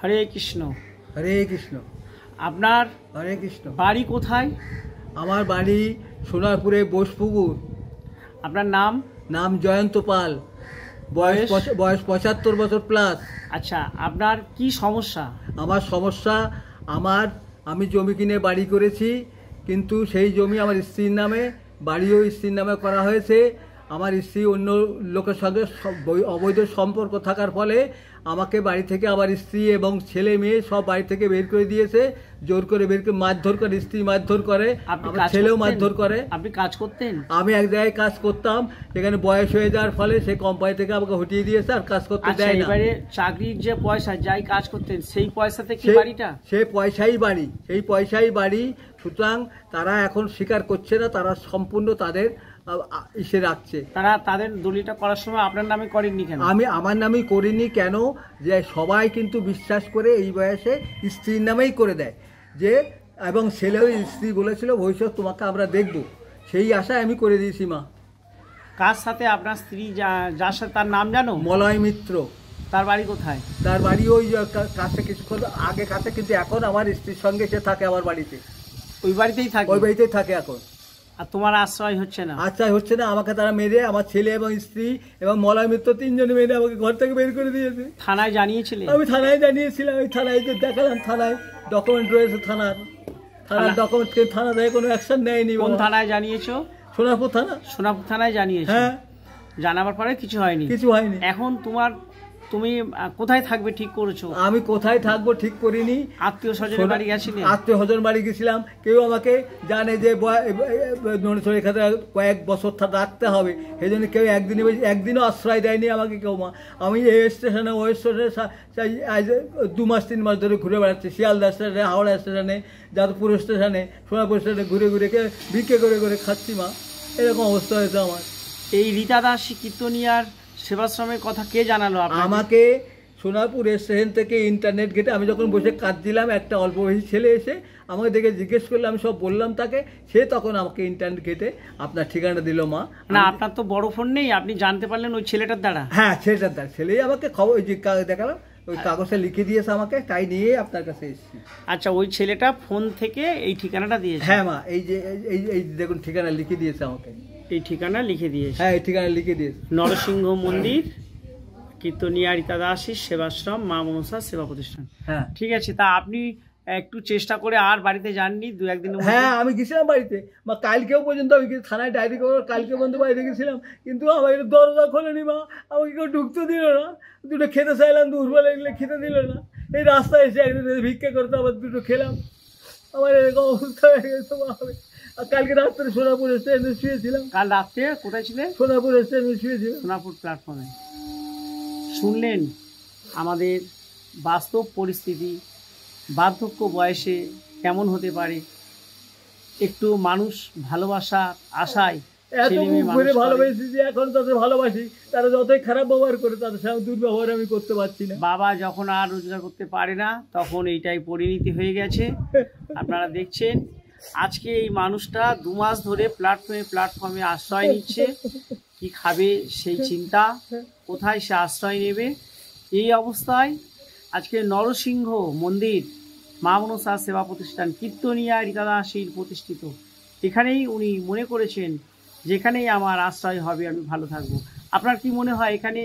হরে কৃষ্ণ। হরে কৃষ্ণ। আপনার হরে কৃষ্ণ। বাড়ি কোথায়? আমার বাড়ি সোনারপুরে বোসপুকুর। আপনার নাম? নাম জয়ন্ত পাল। বয়স 75 বছর প্লাস। আচ্ছা, আপনার কি সমস্যা? আমার সমস্যা, আমি জমি কিনে বাড়ি করেছি, কিন্তু সেই জমি আমার স্ত্রীর নামে, বাড়িও স্ত্রীর নামে করা হয়েছে। আমার স্ত্রী অন্য লোকের সঙ্গে অবৈধ সম্পর্ক থাকার ফলে আমাকে বাড়ি থেকে আমার স্ত্রী এবং ছেলে মেয়ে সব বাড়ি থেকে বের করে দিয়েছে। জোর করে বের করে মারধর করে, স্ত্রী মারধর করে, আমার ছেলেও মারধর করে। আপনি কাজ করতেন? আমি এক জায়গায় কাজ করতাম, সেখানে বয়স হয়ে যাওয়ার ফলে সেই কোম্পানি থেকে আমাকে হটিয়ে দিয়েছে, আর কাজ করতে দেয় না। এবারে চাকরির যে পয়সা, যাই কাজ করতেন সেই পয়সাতে কি বাড়িটা? সেই পয়সাই বাড়ি। সুতরাং তারা এখন স্বীকার করছে না, তারা সম্পূর্ণ তাদের ইসে রাখছে। তারা তাদের দলিলটা করার সময় আপনার নামে করেননি কেন? আমি আমার নামেই করিনি কেন, যে সবাই কিন্তু বিশ্বাস করে এই বয়সে স্ত্রীর নামেই করে দেয়, যে এবং ছেলেও, স্ত্রী বলেছিল ভবিষ্যৎ তোমাকে আমরা দেখব, সেই আশায় আমি করে দিয়েছি মা। কার সাথে আপনার স্ত্রী, যার সাথে, তার নাম জানো? মলয় মিত্র। তার বাড়ি কোথায়? তার বাড়ি ওই কাছে, কিছুক্ষণ আগে কাছে, কিন্তু এখন আমার স্ত্রীর সঙ্গে সে থাকে আমার বাড়িতে। ওই বাড়িতেই থাকে? ওই বাড়িতেই থাকে এখন। আর তোমার আশ্রয় হচ্ছে না? আশ্রয় হচ্ছে না, আমাকে তারা মেরে, আমার ছেলে এবং স্ত্রী এবং মলয় মিত্র তিনজনে মেরে আমাকে ঘর থেকে বের করে দিয়েছে। থানায় জানিয়েছিলে? আমি থানায় জানিয়েছিলাম, ওই থানায় দেখালাম, থানায় ডকুমেন্ট রয়েছে, থানার ডকুমেন্ট, থানা থেকে কোনো অ্যাকশন নেয়নি। কোন থানায় জানিয়েছো? সোনারপুর থানা। সোনারপুর থানায় জানিয়েছো? হ্যাঁ। জানাবার পরে কিছু হয়নি? কিছু হয়নি। এখন তুমি কোথায় থাকবে ঠিক করেছো? আমি কোথায় থাকবো ঠিক করিনি। আত্মীয় স্বজনের বাড়ি গেছিলে? আত্মীয় স্বজন বাড়ি গেছিলাম। কেউ আমাকে জানে যে এখানে কয়েক বছর রাখতে হবে, সেই জন্য কেউ একদিনও আশ্রয় দেয়নি আমাকে কেউ। আমি এই স্টেশনে, ওই স্টেশনে 2 মাস 3 মাস ধরে ঘুরে বেড়াচ্ছি। শিয়ালদা স্টেশনে, হাওড়া স্টেশনে, যাদবপুর স্টেশনে, সোনারপুর স্টেশনে ঘুরে ঘুরে ভিক্ষে করে করে খাচ্ছি মা। এরকম অবস্থা হয়েছে আমার। এই রীতা দাস কীর্তনিয়ার সেবাশ্রমের কথা কে জানালো আমাকে? সোনারপুর স্টেশন থেকে ইন্টারনেট ঘেটে আমি যখন বসে কাজ দিলাম, একটা অল্প বয়সী ছেলে এসে আমাকে দেখে জিজ্ঞেস করলে, আমি সব বললাম তাকে। সে তখন আমাকে ইন্টারনেট ঘেটে আপনার ঠিকানা দিল মা। না, আপনার তো বড় ফোন নেই, আপনি জানতে পারলেন ওই ছেলেটার দ্বারা? হ্যাঁ, ছেলেটার দ্বারা। ছেলেই আমাকে খবর দেখালাম, ওই কাগজে লিখে দিয়েছে আমাকে, তাই নিয়ে আপনার কাছে এসেছি। আচ্ছা, ওই ছেলেটা ফোন থেকে এই ঠিকানাটা দিয়েছে? হ্যাঁ মা, এই যে এই দেখুন ঠিকানা লিখে দিয়েছে আমাকে। এই ঠিকানা লিখে দিয়েছে? হ্যাঁ, এই ঠিকানা লিখে দিয়েছে। নরসিংহ মন্দির, কীর্তনিয়া রীতা দাসী সেবাশ্রম, মা মনসা সেবা প্রতিষ্ঠান। হ্যাঁ, ঠিক আছে। তা আপনি একটু চেষ্টা করে আর বাড়িতে যাননি 2-1 দিনের? হ্যাঁ, আমি গেছিলাম বাড়িতে মা, কালকেও পর্যন্ত আমি থানায় ডায়েরি করে কালকে পর্যন্ত বাড়িতে গেছিলাম, কিন্তু আমার দরজা খোলেনি মা, আমাকে কেউ ঢুকতে দিল না। দুটো খেতে চাইলাম, দুপুরবেলা এগুলো খেতে দিল না। এই রাস্তায় এসে একদিন ভিক্ষা করতে আবার দুটো খেলাম। আমার এরকম অবস্থা হয়ে গেছে মা। আর কালকে রাত্রে সোনারপুর স্টেশনে শুয়েছিলাম। কাল রাত্রে কোথায় ছিলেন? সোনারপুর স্টেশনে শুয়েছিলাম। সোনারপুর প্ল্যাটফর্মে। শুনলেন আমাদের বাস্তব পরিস্থিতি, বার্ধক্য বয়সে কেমন হতে পারে। একটু মানুষ ভালোবাসা আশায় ভালোবাসি, যে এখন তাদের ভালোবাসি, তারা যতই খারাপ ব্যবহার করে, তাদের সঙ্গে দুর্ব্যবহার আমি করতে পারছি না। বাবা যখন আর রোজগার করতে পারে না, তখন এইটাই পরিণতি হয়ে গেছে। আপনারা দেখছেন আজকে এই মানুষটা 2 মাস ধরে প্ল্যাটফর্মে আশ্রয় নিচ্ছে। কি খাবে সেই চিন্তা, কোথায় সে আশ্রয় নেবে। এই অবস্থায় আজকে নরসিংহ মন্দির মা মনসা সেবা প্রতিষ্ঠান, কীর্তনিয়া রীতা দাসীর প্রতিষ্ঠিত, এখানেই উনি মনে করেছেন যেখানেই আমার আশ্রয় হবে আমি ভালো থাকবো। আপনার কি মনে হয় এখানে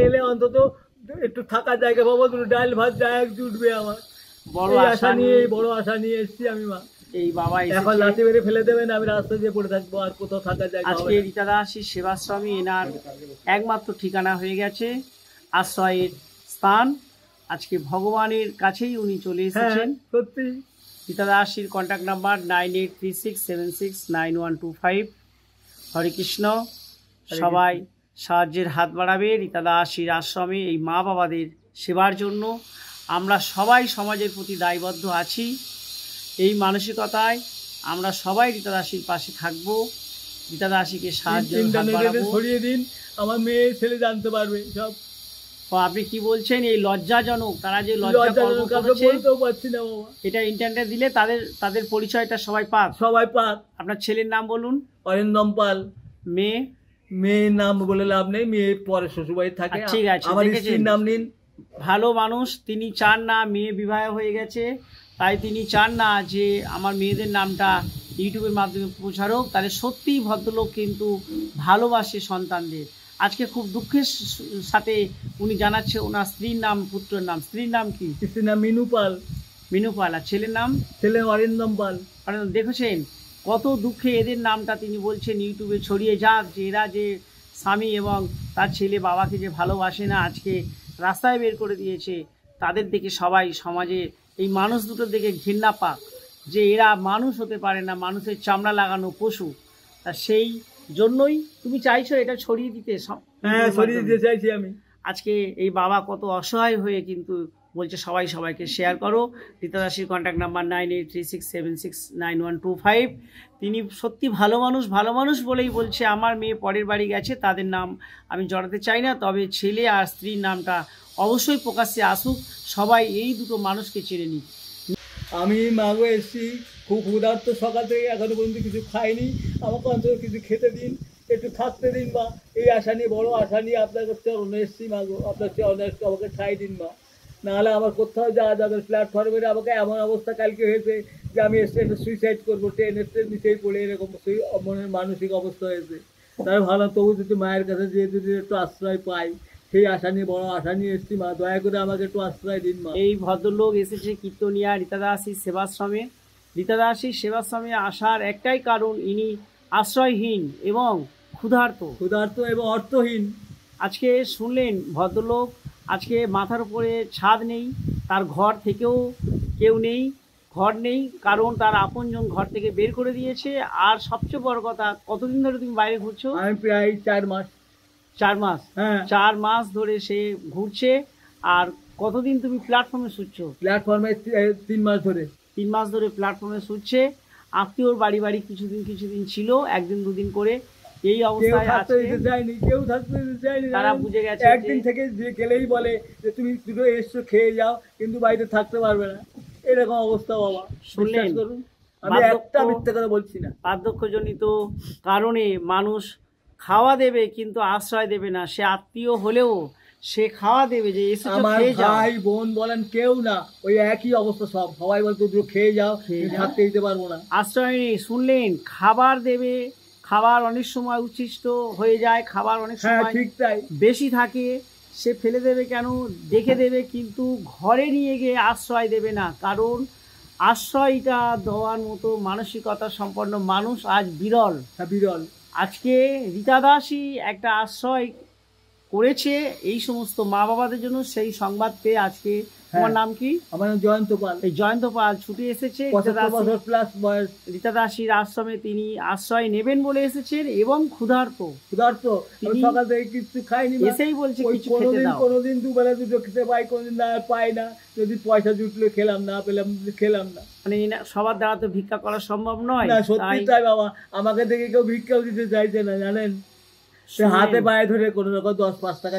এলে অন্তত একটু থাকার জায়গা পাবো, দুটো ডাল ভাত জায়গা জুটবে আমার। বড় আশা নিয়ে এসেছি আমি মা। এই বাবা এখন লাঠি মেরে ফেলে দেবেন, আমি রাস্তায় যেয়ে পড়ে থাকবো, আর কোথাও থাকার জায়গা। আজকে রীতা দাসী সেবাশ্রমী এনার একমাত্র ঠিকানা হয়ে গেছে, আশ্রয়ের স্থান। আজকে ভগবানের কাছেই উনি চলে এসেছেন। সত্যি। রীতা দাসীর কন্ট্যাক্ট নাম্বার 9836769125। হরে কৃষ্ণ। সবাই সাহায্যের হাত বাড়াবে রীতা দাসীর আশ্রমে এই মা বাবাদের সেবার জন্য। আমরা সবাই সমাজের প্রতি দায়বদ্ধ আছি। এই মানসিকতায় আমরা সবাই রীতা দাসীর পাশে থাকবো। রীতা দাসীকে সাহায্যের হাত বাড়াবো। ছড়িয়ে দিন, আমার মেয়ে ছেলে জানতে পারবে সব। আপনি কি বলছেন? এই লজ্জাজনক, তারা যে লজ্জা এটা ইন্টারনেটে দিলে তাদের পরিচয়টা সবাই পাক। আপনার ছেলের নাম বলুন। অরিন্দম পাল। মেয়ের নাম বলে লাভ নেই, মেয়ে পরে শ্বশুরবাড়ি থাকে। ঠিক আছে, আমার স্ত্রীর নাম নিন, ভালো মানুষ, তিনি চান না, মেয়ে বিবাহ হয়ে গেছে তাই তিনি চান না যে আমার মেয়েদের নামটা ইউটিউবের মাধ্যমে প্রচার হোক। তাহলে সত্যিই ভদ্রলোক কিন্তু ভালোবাসে সন্তানদের। আজকে খুব দুঃখের সাথে উনি জানাচ্ছে ওনার স্ত্রীর নাম, পুত্রের নাম। স্ত্রীর নাম কি? স্ত্রীর নাম মিনু পাল। মিনু পাল। আর ছেলের নাম? ছেলে অরিন্দম পাল। দেখেছেন কত দুঃখে এদের নামটা তিনি বলছেন ইউটিউবে ছড়িয়ে যাক, যে এরা যে স্বামী এবং তার ছেলে বাবাকে যে ভালোবাসে না, আজকে রাস্তায় বের করে দিয়েছে। তাদের দেখে সবাই সমাজে এই মানুষ দুটোর দিকে ঘৃণা পাক, যে এরা মানুষ হতে পারে না, মানুষের চামড়া লাগানো পশু। তা সেই জন্যই তুমি চাইছো এটা ছড়িয়ে দিতে। হ্যাঁ, ছড়িয়ে দিতে চাইছি আমি। আজকে এই বাবা কত অসহায় হয়ে কিন্তু বলছে সবাই সবাইকে শেয়ার করো। রীতা দাসীর কন্ট্যাক্ট নাম্বার 9836769125। তিনি সত্যি ভালো মানুষ, ভালো মানুষ বলেই বলছে আমার মেয়ে পরের বাড়ি গেছে, তাদের নাম আমি জড়াতে চাই না, তবে ছেলে আর স্ত্রীর নামটা অবশ্যই প্রকাশ্যে আসুক, সবাই এই দুটো মানুষকে চেনে নিক। আমি মাগো এসছি, খুব ক্ষুধার্ত, সকাল থেকে এখনো পর্যন্ত কিছু খাইনি, আমাকে অন্তত কিছু খেতে দিন, একটু থাকতে দিন মা। এই আশা নিয়ে, বড় আশা নিয়ে আপনার কাছে অন্য এসছি মাগো, আপনার চেয়ে অন্য একটু আমাকে ঠাই দিন মা। নাহলে আমার কোথাও যাওয়া যাবে। প্ল্যাটফর্মে আমাকে এমন অবস্থা কালকে হয়েছে যে আমি স্টেশনে সুইসাইড করবো, ট্রেনের নিচেই পড়ে এরকম মনের মানসিক অবস্থা হয়েছে। তাই ভালো তবু যদি মায়ের কাছে যেয়ে যদি একটু আশ্রয় পাই, সেই আশা নিয়ে, বড় আশা নিয়ে এসছি মা, দয়া করে আমাকে একটু আশ্রয় দিন মা। এই ভদ্রলোক এসেছে কীর্তনিয়া রীতা দাসীর সেবাশ্রমে। রীতা দাসীর সেবাশ্রমে আসার একটাই কারণ, ইনি আশ্রয়হীন এবং ক্ষুধার্ত এবং অর্থহীন। আজকে শুনলেন ভদ্রলোক, আজকে মাথার উপরে ছাদ নেই, তার ঘর থেকেও কেউ নেই, ঘর নেই, কারণ তার আপনজন ঘর থেকে বের করে দিয়েছে। আর সবচেয়ে বড় কথা, কতদিন ধরে তুমি বাইরে ঘুরছো? আমি প্রায় 4 মাস। 4 মাস? হ্যাঁ, 4 মাস ধরে সে ঘুরছে। আর কতদিন তুমি প্ল্যাটফর্মে শুচ্ছো? প্ল্যাটফর্মে 3 মাস ধরে। 3 মাস ধরে প্ল্যাটফর্মে শুচ্ছে। আত্মীয়র বাড়ি বাড়ি কিছুদিন ছিল, একদিন দুদিন করে। এই অবস্থায় কেউ থাকতে চায়নি, তারা বুঝে গেছে একদিন থেকে যে গেলেই বলে যে তুমি দুটো এসছো, খেয়ে যাও, কিন্তু বাড়িতে থাকতে পারবে না, এরকম অবস্থা বাবা। শুনলেন? আমি একটা মিথ্যে কথা বলছি না। বার্ধক্যজনিত কারণে মানুষ খাওয়া দেবে কিন্তু আশ্রয় দেবে না। সে আত্মীয় হলেও সে খাওয়া দেবে, যে এসেছো খেয়ে যাও। ভাই বোন বলেন কেউ না, ওই একই অবস্থা, সবাই বলতো খেয়ে যাও, থাকতে দিতে পারবো না, আশ্রয় নেই। শুনলেন? খাবার দেবে, খাবার অনেক সময় উচ্ছিষ্ট হয়ে যায়, খাবার অনেক সময় ঠিক তাই বেশি থাকে, সে ফেলে দেবে কেন, দেখে দেবে, কিন্তু ঘরে নিয়ে গিয়ে আশ্রয় দেবে না। কারণ আশ্রয়টা দেওয়ার মতো মানসিকতা সম্পন্ন মানুষ আজ বিরল। বিরল। আজকে রীতা দাসী একটা আশ্রয় করেছে এই সমস্ত মা বাবাদের জন্য। সেই সংবাদ পেয়ে আজকে, তোমার নাম কি? আমার নাম জয়ন্ত পাল। এই জয়ন্ত পাল ছুটে এসেছে রীতা দাসীর আশ্রমে। তিনি আশ্রয় নেবেন বলে এসেছেন এবং ক্ষুধার্ত। সকাল থেকে কিছু খাইনি, এসেই বলছে কিছু খেতে দাও। কোনোদিন দুবেলা দুটো খেতে পাই, কোনোদিন না পাই না, যদি পয়সা জুটলে খেলাম, না পেলাম খেলাম না। মানে সবার দ্বারা তো ভিক্ষা করা সম্ভব নয়। সত্যি তাই বাবা, আমাকে দেখে কেউ ভিক্ষাও দিতে চাইছে না, জানেন। হাতে পায়ে ধরে কোনো রকম 10-5 টাকা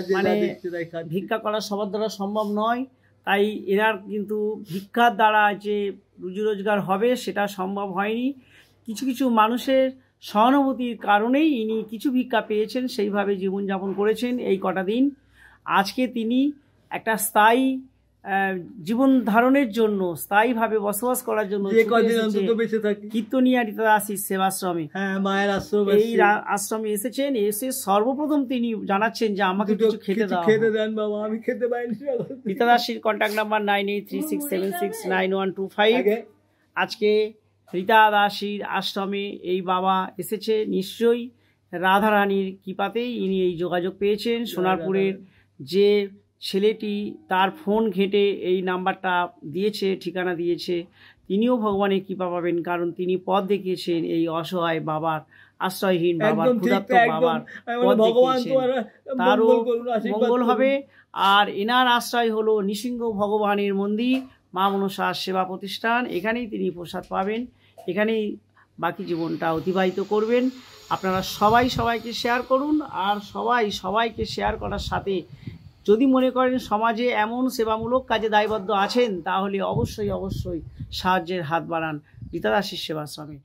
ভিক্ষা করা সবার দ্বারা সম্ভব নয়। তাই এনার কিন্তু ভিক্ষার দ্বারা যে রুজি রোজগার হবে সেটা সম্ভব হয়নি। কিছু কিছু মানুষের সহানুভূতির কারণেই ইনি কিছু ভিক্ষা পেয়েছেন, সেইভাবে জীবনযাপন করেছেন এই কটা দিন। আজকে তিনি একটা স্থায়ী জীবন ধারণের জন্য, স্থায়ীভাবে বসবাস করার জন্য কীর্তনিয়া রীতা দাসীর সেবাশ্রমে, মায়ের আশ্রম, এই আশ্রমে এসেছেন। এসে সর্বপ্রথম তিনি জানাচ্ছেন যে আমাকে কিছু খেতে দেন বাবা, আমি খেতে পাইনি। রীতা দাসীর কন্ট্যাক্ট নাম্বার 9836769125। আজকে রীতা দাসীর আশ্রমে এই বাবা এসেছে, নিশ্চয়ই রাধারানীর কৃপাতেই ইনি এই যোগাযোগ পেয়েছেন। সোনারপুরের যে ছেলেটি তার ফোন ঘেঁটে এই নাম্বারটা দিয়েছে, ঠিকানা দিয়েছে, তিনিও ভগবানের কৃপা পাবেন, কারণ তিনি পথ দেখিয়েছেন এই অসহায় বাবার, আশ্রয়হীন বাবার, ক্ষুধার্ত বাবার পথ দেখিয়েছেন। তারও মঙ্গল হবে। আর এনার আশ্রয় হলো নৃসিংহ ভগবানের মন্দির, মা মনসার সেবা প্রতিষ্ঠান। এখানেই তিনি প্রসাদ পাবেন, এখানেই বাকি জীবনটা অতিবাহিত করবেন। আপনারা সবাই সবাইকে শেয়ার করুন। আর সবাইকে শেয়ার করার সাথে যদি মনে করেন সমাজে এমন সেবামূলক কাজে দায়বদ্ধ আছেন, তাহলে অবশ্যই সাহায্যের হাত বাড়ান রীতা দাসীর সেবাশ্রমে।